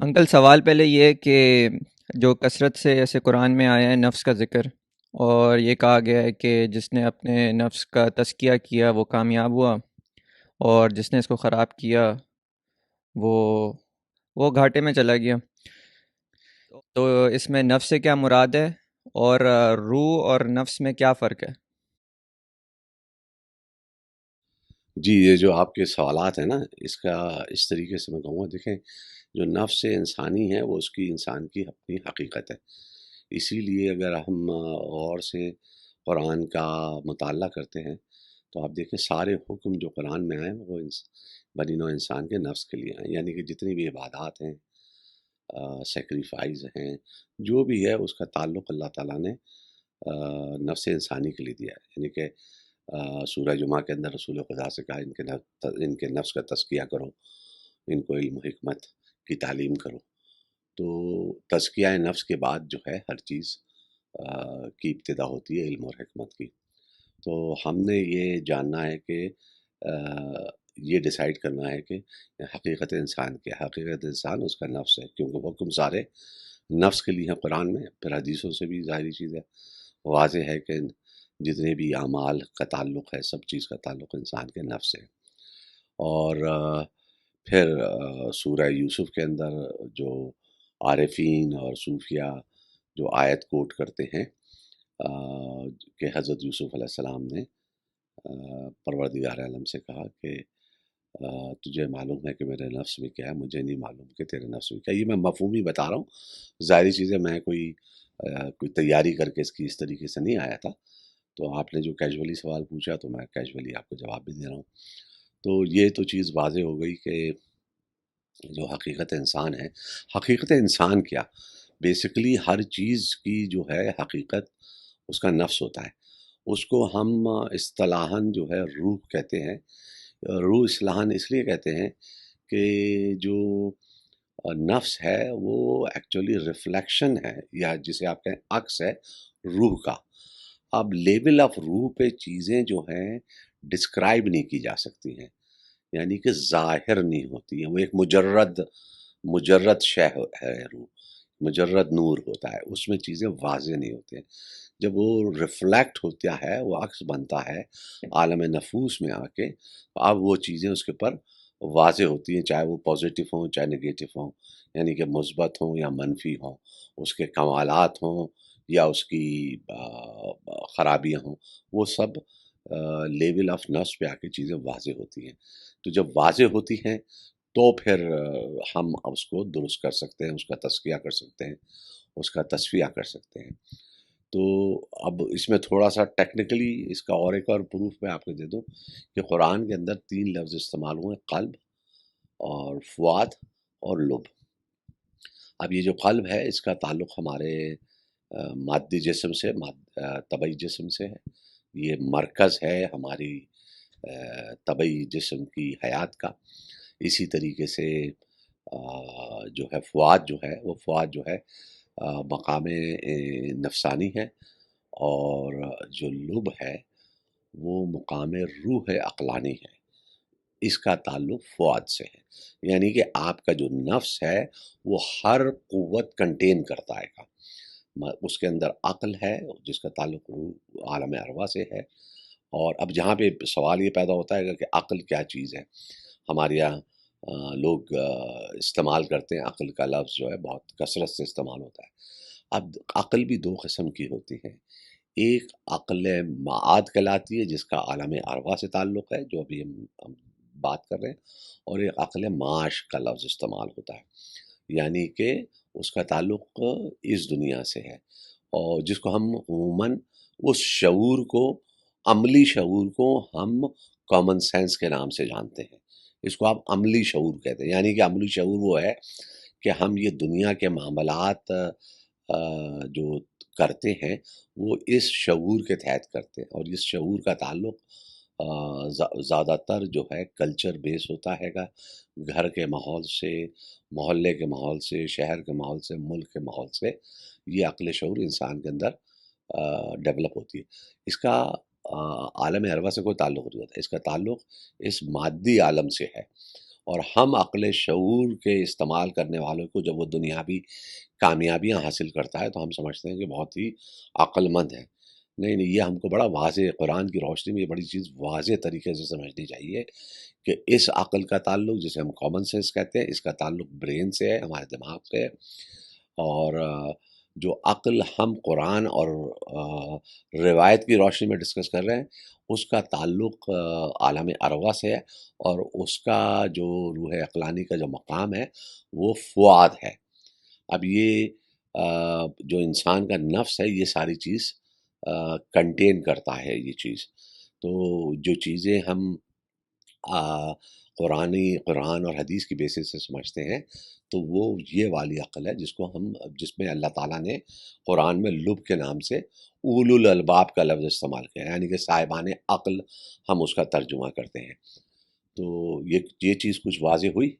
Uncle سوال پہلے یہ کہ جو کثرت سے ایسے قرآن میں آیا ہے نفس کا ذکر، اور یہ کہا گیا ہے کہ جس نے اپنے نفس کا تزکیہ کیا وہ کامیاب ہوا، اور جس نے اس کو خراب کیا وہ وہ گھاٹے میں چلا گیا۔ تو اس میں نفس سے کیا مراد ہے، اور روح اور نفس میں کیا فرق ہے؟ جی، یہ جو آپ کے سوالات ہیں نا، اس کا اس طریقے سے میں کہوں گا، دیکھیں، جو نفس انسانی ہے وہ اس کی انسان کی اپنی حقیقت ہے۔ اسی لیے اگر ہم غور سے قرآن کا مطالعہ کرتے ہیں تو آپ دیکھیں سارے حکم جو قرآن میں آئے ہیں وہ بنی نوع انسان کے نفس کے لیے ہیں، یعنی کہ جتنی بھی عبادات ہیں، سیکریفائز ہیں، جو بھی ہے اس کا تعلق اللہ تعالیٰ نے نفس انسانی کے لیے دیا ہے، یعنی کہ سورہ جمعہ کے اندر رسول خدا سے کہا ان کے نفس کا تزکیہ کرو، ان کو علم و حکمت کی تعلیم کرو۔ تو تزکیہ نفس کے بعد جو ہے ہر چیز کی ابتدا ہوتی ہے علم اور حکمت کی۔ تو ہم نے یہ جاننا ہے کہ یہ ڈیسائیڈ کرنا ہے کہ حقیقت انسان کیا ہے۔ حقیقت انسان اس کا نفس ہے، کیونکہ حکم سارے نفس کے لیے ہیں قرآن میں، پھر حدیثوں سے بھی ظاہری چیز ہے، واضح ہے کہ جتنے بھی اعمال کا تعلق ہے سب چیز کا تعلق انسان کے نفس سے ہے۔ اور پھر سورہ یوسف کے اندر جو عارفین اور صوفیہ جو آیت کوٹ کرتے ہیں کہ حضرت یوسف علیہ السلام نے پروردگار عالم سے کہا کہ تجھے معلوم ہے کہ میرے نفس میں کیا ہے، مجھے نہیں معلوم کہ تیرے نفس میں کیا ہے۔ یہ میں مفہومی بتا رہا ہوں، ظاہری چیزیں، میں کوئی تیاری کر کے اس طریقے سے نہیں آیا تھا۔ تو آپ نے جو کیجولی سوال پوچھا تو میں کیجولی آپ کو جواب بھی دے رہا ہوں۔ تو یہ تو چیز واضح ہو گئی کہ جو حقیقت انسان ہے، حقیقت انسان کیا، بیسیکلی ہر چیز کی جو ہے حقیقت اس کا نفس ہوتا ہے۔ اس کو ہم اصطلاحاً جو ہے روح کہتے ہیں۔ روح اصطلاحاً اس لیے کہتے ہیں کہ جو نفس ہے وہ ایکچولی ریفلیکشن ہے، یا جسے آپ کہیں عکس ہے روح کا۔ اب لیول آف روح پہ چیزیں جو ہیں ڈسکرائب نہیں کی جا سکتی ہیں، یعنی کہ ظاہر نہیں ہوتی ہیں۔ وہ ایک مجرد شے ہے روح، مجرد نور ہوتا ہے، اس میں چیزیں واضح نہیں ہوتی ہیں۔ جب وہ ریفلیکٹ ہوتا ہے، وہ عکس بنتا ہے عالم نفوس میں آ کے، اب وہ چیزیں اس کے پر واضح ہوتی ہیں، چاہے وہ پازیٹیو ہوں چاہے نگیٹو ہوں، یعنی کہ مثبت ہوں یا منفی ہوں، اس کے کمالات ہوں یا اس کی خرابیاں ہوں، وہ سب لیول آف نفس پہ آ کے چیزیں واضح ہوتی ہیں۔ تو جب واضح ہوتی ہیں تو پھر ہم اس کو درست کر سکتے ہیں، اس کا تزکیہ کر سکتے ہیں، اس کا تصفیہ کر سکتے ہیں۔ تو اب اس میں تھوڑا سا ٹیکنیکلی اس کا اور ایک اور پروف میں آپ کو دے دوں کہ قرآن کے اندر 3 لفظ استعمال ہوئے: قلب اور فؤاد اور لب۔ اب یہ جو قلب ہے اس کا تعلق ہمارے مادی جسم سے، طبعی جسم سے ہے، یہ مرکز ہے ہماری طبعی جسم کی حیات کا۔ اسی طریقے سے جو ہے فؤاد جو ہے، وہ فؤاد جو ہے مقام نفسانی ہے، اور جو لب ہے وہ مقام روح عقلانی ہے۔ اس کا تعلق فؤاد سے ہے، یعنی کہ آپ کا جو نفس ہے وہ ہر قوت کنٹین کرتا ہے گا۔ اس کے اندر عقل ہے جس کا تعلق روح عالم ارواح سے ہے۔ اور اب جہاں پہ سوال یہ پیدا ہوتا ہے کہ عقل کیا چیز ہے، ہمارے یہاں لوگ استعمال کرتے ہیں عقل کا لفظ جو ہے بہت کثرت سے استعمال ہوتا ہے۔ اب عقل بھی 2 قسم کی ہوتی ہے، ایک عقل معاد کہلاتی ہے جس کا عالم ارواح سے تعلق ہے، جو ابھی ہم بات کر رہے ہیں، اور ایک عقل معاش کا لفظ استعمال ہوتا ہے، یعنی کہ اس کا تعلق اس دنیا سے ہے، اور جس کو ہم عموماً اس شعور کو، عملی شعور کو ہم کامن سینس کے نام سے جانتے ہیں۔ اس کو آپ عملی شعور کہتے ہیں، یعنی کہ عملی شعور وہ ہے کہ ہم یہ دنیا کے معاملات جو کرتے ہیں وہ اس شعور کے تحت کرتے ہیں، اور اس شعور کا تعلق زیادہ تر جو ہے کلچر بیس ہوتا ہے گا، گھر کے ماحول سے، محلے کے ماحول سے، شہر کے ماحول سے، ملک کے ماحول سے یہ عقل شعور انسان کے اندر ڈیولپ ہوتی ہے۔ اس کا عالم ارواح سے کوئی تعلق نہیں ہوتا، اس کا تعلق اس مادی عالم سے ہے، اور ہم عقل شعور کے استعمال کرنے والوں کو جب وہ دنیاوی کامیابیاں حاصل کرتا ہے تو ہم سمجھتے ہیں کہ بہت ہی عقل مند ہے. نہیں نہیں، یہ ہم کو بڑا واضح قرآن کی روشنی میں یہ بڑی چیز واضح طریقے سے سمجھنی چاہیے کہ اس عقل کا تعلق جسے ہم کامن سینس کہتے ہیں، اس کا تعلق برین سے ہے، ہمارے دماغ سے ہے. اور جو عقل ہم قرآن اور روایت کی روشنی میں ڈسکس کر رہے ہیں اس کا تعلق عالم ارواح سے ہے، اور اس کا جو روح عقلانی کا جو مقام ہے وہ فؤاد ہے. اب یہ جو انسان کا نفس ہے یہ ساری چیز کنٹین کرتا ہے یہ چیز. تو جو چیزیں ہم قرآن اور حدیث کی بیسس سے سمجھتے ہیں تو وہ یہ والی عقل ہے جس میں اللہ تعالیٰ نے قرآن میں لب کے نام سے اولو الالباب کا لفظ استعمال کیا ہے، یعنی کہ صاحبان عقل ہم اس کا ترجمہ کرتے ہیں. تو یہ چیز کچھ واضح ہوئی.